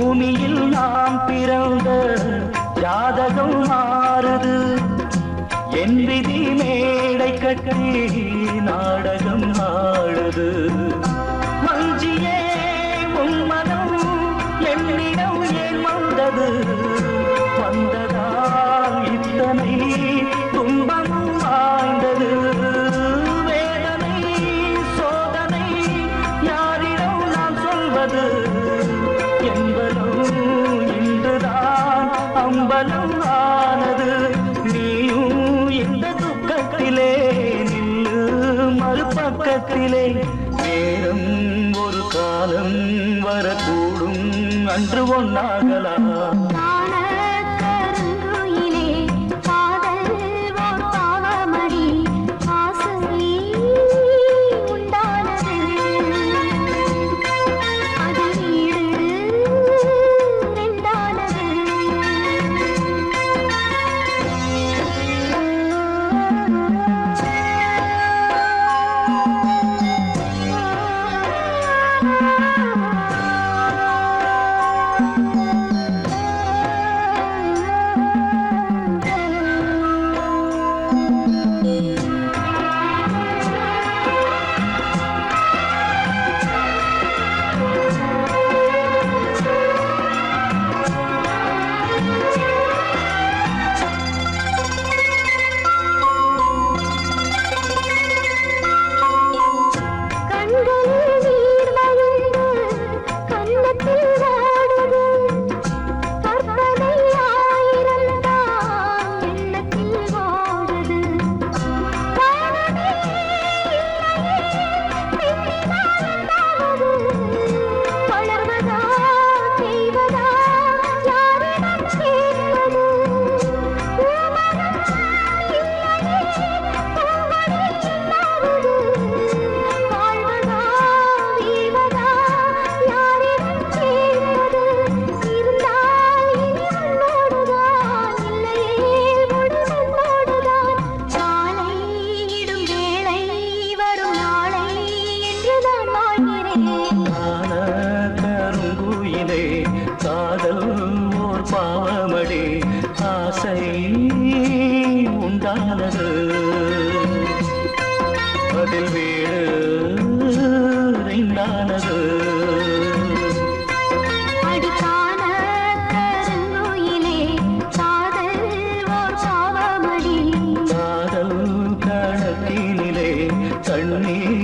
பூமியில் நாம் பிறந்த ஜாதகம் மாறுது என் விதி மேடை கட்டி நாடகம் ஆடுது மஞ்சியே உன்மனம் என்னிடம் ஏன் வந்தது வந்ததால் இத்தனை துன்பமும் வாழ்ந்தது வேதனை சோதனை யாரிடம் நான் சொல்வது என்பதும் இன்றுதான் அம்பலம் ஆனது நீயும் இந்த துக்கத்திலே நின்று மறுபக்கத்திலே நேரம் ஒரு காலம் வரக்கூடும் அன்று ஒன்னாகலாம் காதல் ஓர் பாவமடி ஆசை உண்டானது அதில் வீடு ரெண்டானது அடிக்கான கருங்குயிலே காதல் ஓர் பாவமடி காதல் கணக்கினிலே தண்ணீர்